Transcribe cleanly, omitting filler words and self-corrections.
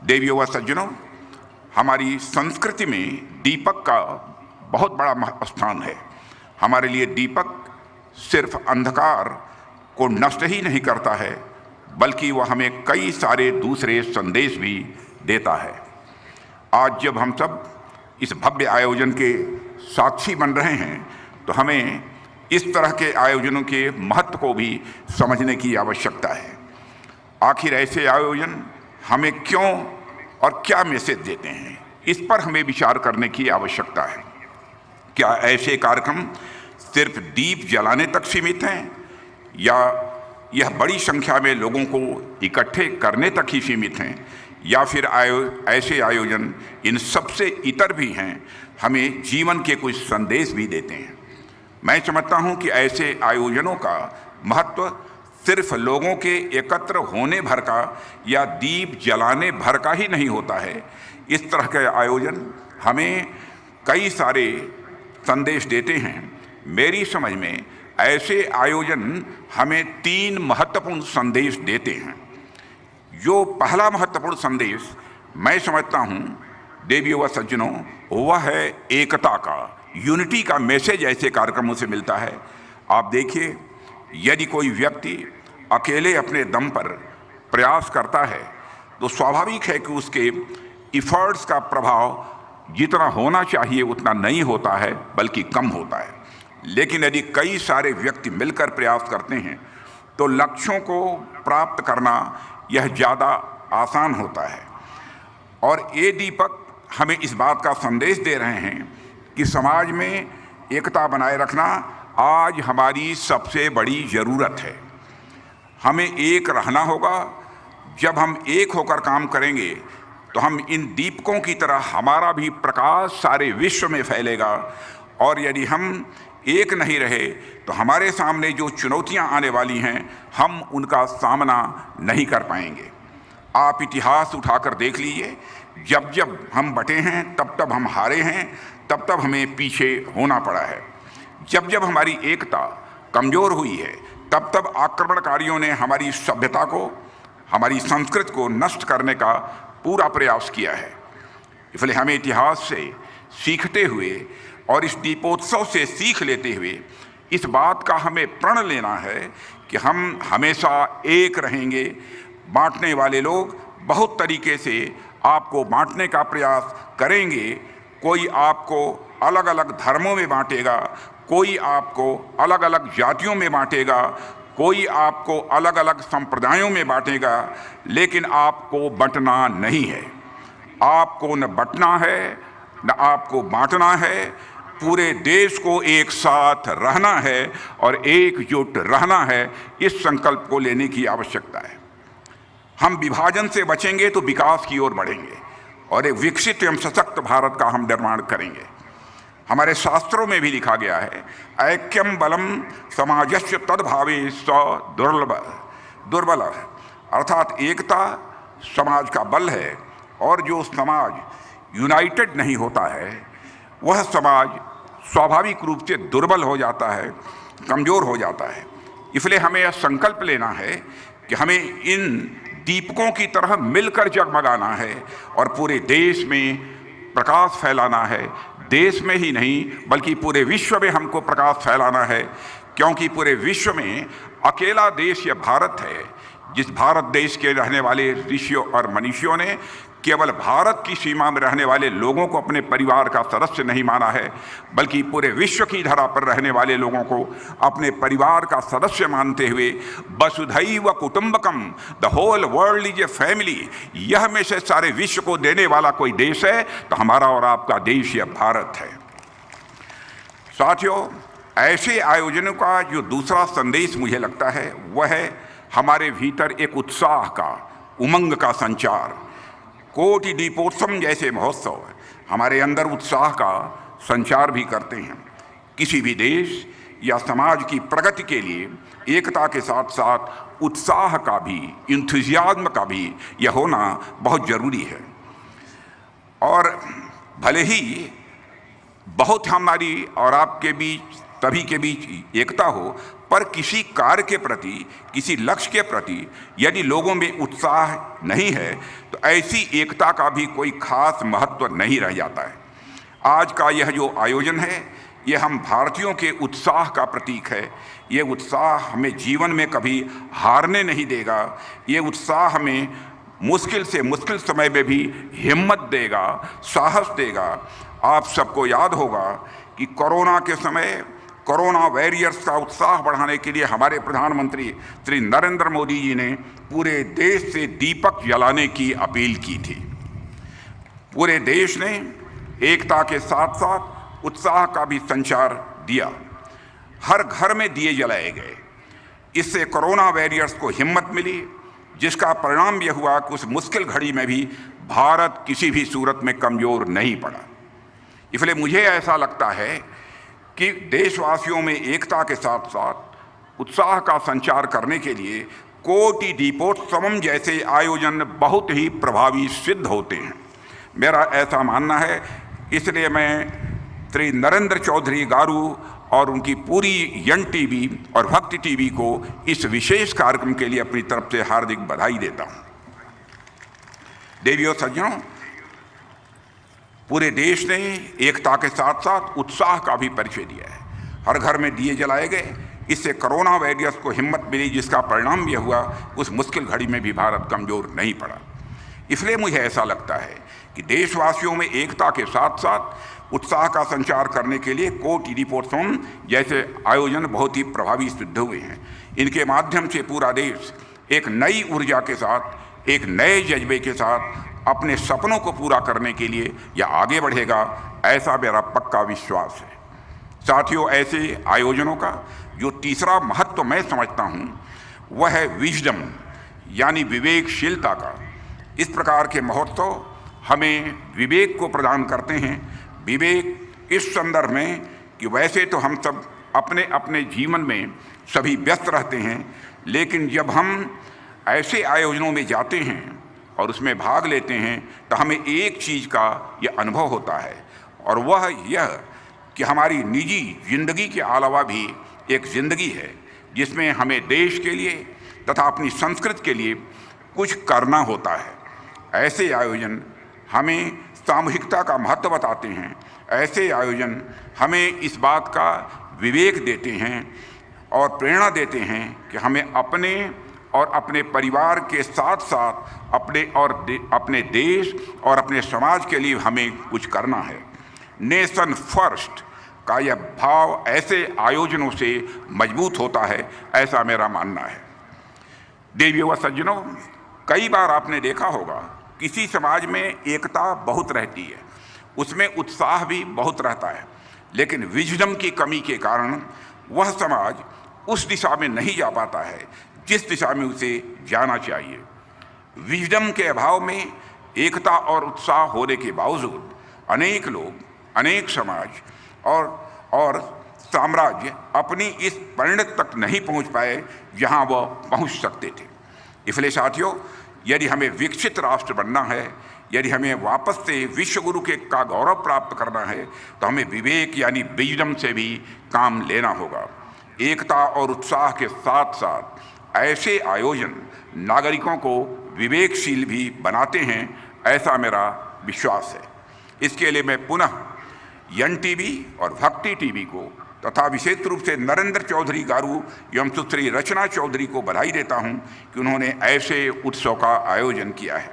देवियों व सज्जनों, हमारी संस्कृति में दीपक का बहुत बड़ा स्थान है। हमारे लिए दीपक सिर्फ अंधकार को नष्ट ही नहीं करता है, बल्कि वह हमें कई सारे दूसरे संदेश भी देता है। आज जब हम सब इस भव्य आयोजन के साक्षी बन रहे हैं, तो हमें इस तरह के आयोजनों के महत्व को भी समझने की आवश्यकता है। आखिर ऐसे आयोजन हमें क्यों और क्या मैसेज देते हैं, इस पर हमें विचार करने की आवश्यकता है। क्या ऐसे कार्यक्रम सिर्फ दीप जलाने तक सीमित हैं, या यह बड़ी संख्या में लोगों को इकट्ठे करने तक ही सीमित हैं, या फिर ऐसे आयोजन इन सबसे इतर भी हैं, हमें जीवन के कुछ संदेश भी देते हैं। मैं समझता हूं कि ऐसे आयोजनों का महत्व सिर्फ लोगों के एकत्र होने भर का या दीप जलाने भर का ही नहीं होता है। इस तरह के आयोजन हमें कई सारे संदेश देते हैं। मेरी समझ में ऐसे आयोजन हमें 3 महत्वपूर्ण संदेश देते हैं। जो पहला महत्वपूर्ण संदेश मैं समझता हूं, देवियों व सज्जनों, वह है एकता का, यूनिटी का मैसेज ऐसे कार्यक्रमों से मिलता है। आप देखिए, यदि कोई व्यक्ति अकेले अपने दम पर प्रयास करता है, तो स्वाभाविक है कि उसके इफर्ट्स का प्रभाव जितना होना चाहिए उतना नहीं होता है, बल्कि कम होता है। लेकिन यदि कई सारे व्यक्ति मिलकर प्रयास करते हैं, तो लक्ष्यों को प्राप्त करना यह ज़्यादा आसान होता है। और ये दीपक हमें इस बात का संदेश दे रहे हैं कि समाज में एकता बनाए रखना आज हमारी सबसे बड़ी ज़रूरत है। हमें एक रहना होगा। जब हम एक होकर काम करेंगे, तो हम इन दीपकों की तरह हमारा भी प्रकाश सारे विश्व में फैलेगा। और यदि हम एक नहीं रहे, तो हमारे सामने जो चुनौतियां आने वाली हैं, हम उनका सामना नहीं कर पाएंगे। आप इतिहास उठाकर देख लीजिए, जब जब हम बटे हैं, तब तब हम हारे हैं, तब तब हमें पीछे होना पड़ा है। जब जब हमारी एकता कमज़ोर हुई है, तब तब आक्रमणकारियों ने हमारी सभ्यता को, हमारी संस्कृति को नष्ट करने का पूरा प्रयास किया है। इसलिए हमें इतिहास से सीखते हुए और इस दीपोत्सव से सीख लेते हुए इस बात का हमें प्रण लेना है कि हम हमेशा एक रहेंगे। बांटने वाले लोग बहुत तरीके से आपको बांटने का प्रयास करेंगे। कोई आपको अलग अलग धर्मों में बांटेगा, कोई आपको अलग अलग जातियों में बांटेगा, कोई आपको अलग अलग संप्रदायों में बांटेगा, लेकिन आपको बंटना नहीं है। आपको न बंटना है, न आपको बांटना है। पूरे देश को एक साथ रहना है और एकजुट रहना है। इस संकल्प को लेने की आवश्यकता है। हम विभाजन से बचेंगे तो विकास की ओर बढ़ेंगे और एक विकसित एवं सशक्त भारत का हम निर्माण करेंगे। हमारे शास्त्रों में भी लिखा गया है, ऐक्यम बलम समाजस्य तद्भावे स दुर्बल, अर्थात एकता समाज का बल है। और जो समाज यूनाइटेड नहीं होता है, वह समाज स्वाभाविक रूप से दुर्बल हो जाता है, कमज़ोर हो जाता है। इसलिए हमें यह संकल्प लेना है कि हमें इन दीपकों की तरह मिलकर जगमगाना है और पूरे देश में प्रकाश फैलाना है। देश में ही नहीं, बल्कि पूरे विश्व में हमको प्रकाश फैलाना है, क्योंकि पूरे विश्व में अकेला देश यह भारत है। जिस भारत देश के रहने वाले ऋषियों और मनीषियों ने केवल भारत की सीमा में रहने वाले लोगों को अपने परिवार का सदस्य नहीं माना है, बल्कि पूरे विश्व की धरा पर रहने वाले लोगों को अपने परिवार का सदस्य मानते हुए वसुधैव कुटुंबकम, the whole world is a family, यह मैसेज सारे विश्व को देने वाला कोई देश है तो हमारा और आपका देश यह भारत है। साथियों, ऐसे आयोजनों का जो दूसरा संदेश मुझे लगता है, वह है हमारे भीतर एक उत्साह का, उमंग का संचार। कोटि दीपोत्सव जैसे महोत्सव हमारे अंदर उत्साह का संचार भी करते हैं। किसी भी देश या समाज की प्रगति के लिए एकता के साथ साथ उत्साह का भी, इंथुजियाज्म का भी यह होना बहुत ज़रूरी है। और भले ही बहुत हमारी और आपके बीच, सभी के बीच एकता हो, पर किसी कार्य के प्रति, किसी लक्ष्य के प्रति यदि लोगों में उत्साह नहीं है तो ऐसी एकता का भी कोई खास महत्व नहीं रह जाता है। आज का यह जो आयोजन है, यह हम भारतीयों के उत्साह का प्रतीक है। ये उत्साह हमें जीवन में कभी हारने नहीं देगा। ये उत्साह हमें मुश्किल से मुश्किल समय में भी हिम्मत देगा, साहस देगा। आप सबको याद होगा कि कोरोना के समय कोरोना वॉरियर्स का उत्साह बढ़ाने के लिए हमारे प्रधानमंत्री श्री नरेंद्र मोदी जी ने पूरे देश से दीपक जलाने की अपील की थी। पूरे देश ने एकता के साथ साथ उत्साह का भी संचार दिया। हर घर में दिए जलाए गए। इससे कोरोना वॉरियर्स को हिम्मत मिली, जिसका परिणाम यह हुआ कि उस मुश्किल घड़ी में भी भारत किसी भी सूरत में कमजोर नहीं पड़ा। इसलिए मुझे ऐसा लगता है कि देशवासियों में एकता के साथ साथ उत्साह का संचार करने के लिए कोटि दीपोत्सवम जैसे आयोजन बहुत ही प्रभावी सिद्ध होते हैं। मेरा ऐसा मानना है। इसलिए मैं श्री नरेंद्र चौधरी गारू और उनकी पूरी यन टीवी और भक्ति टीवी को इस विशेष कार्यक्रम के लिए अपनी तरफ से हार्दिक बधाई देता हूं। देवियों सज्जनों, पूरे देश ने एकता के साथ साथ उत्साह का भी परिचय दिया है। हर घर में दिए जलाए गए। इससे कोरोना वायरस को हिम्मत मिली, जिसका परिणाम यह हुआ उस मुश्किल घड़ी में भी भारत कमजोर नहीं पड़ा। इसलिए मुझे ऐसा लगता है कि देशवासियों में एकता के साथ साथ उत्साह का संचार करने के लिए कोटि दीपोत्सव जैसे आयोजन बहुत ही प्रभावी सिद्ध हुए हैं। इनके माध्यम से पूरा देश एक नई ऊर्जा के साथ, एक नए जज्बे के साथ अपने सपनों को पूरा करने के लिए या आगे बढ़ेगा, ऐसा मेरा पक्का विश्वास है। साथियों, ऐसे आयोजनों का जो तीसरा महत्व मैं समझता हूँ वह है विजडम, यानी विवेकशीलता का। इस प्रकार के महोत्सव हमें विवेक को प्रदान करते हैं। विवेक इस संदर्भ में कि वैसे तो हम सब अपने अपने जीवन में सभी व्यस्त रहते हैं, लेकिन जब हम ऐसे आयोजनों में जाते हैं और उसमें भाग लेते हैं तो हमें एक चीज़ का यह अनुभव होता है, और वह यह कि हमारी निजी जिंदगी के अलावा भी एक ज़िंदगी है जिसमें हमें देश के लिए तथा अपनी संस्कृति के लिए कुछ करना होता है। ऐसे आयोजन हमें सामूहिकता का महत्व बताते हैं। ऐसे आयोजन हमें इस बात का विवेक देते हैं और प्रेरणा देते हैं कि हमें अपने और अपने परिवार के साथ साथ अपने देश और अपने समाज के लिए हमें कुछ करना है। नेशन फर्स्ट का यह भाव ऐसे आयोजनों से मजबूत होता है, ऐसा मेरा मानना है। देवियों व सज्जनों, कई बार आपने देखा होगा किसी समाज में एकता बहुत रहती है, उसमें उत्साह भी बहुत रहता है, लेकिन विजडम की कमी के कारण वह समाज उस दिशा में नहीं जा पाता है जिस दिशा में उसे जाना चाहिए। विजडम के अभाव में एकता और उत्साह होने के बावजूद अनेक लोग, अनेक समाज और साम्राज्य अपनी इस परिणत तक नहीं पहुंच पाए जहां वह पहुंच सकते थे। इसलिए साथियों, यदि हमें विकसित राष्ट्र बनना है, यदि हमें वापस से विश्वगुरु का गौरव प्राप्त करना है, तो हमें विवेक यानी विजडम से भी काम लेना होगा। एकता और उत्साह के साथ साथ ऐसे आयोजन नागरिकों को विवेकशील भी बनाते हैं, ऐसा मेरा विश्वास है। इसके लिए मैं पुनः यन टीवी और भक्ति टीवी को तथा विशेष रूप से नरेंद्र चौधरी गारू एवं सुश्री रचना चौधरी को बधाई देता हूं कि उन्होंने ऐसे उत्सव का आयोजन किया है।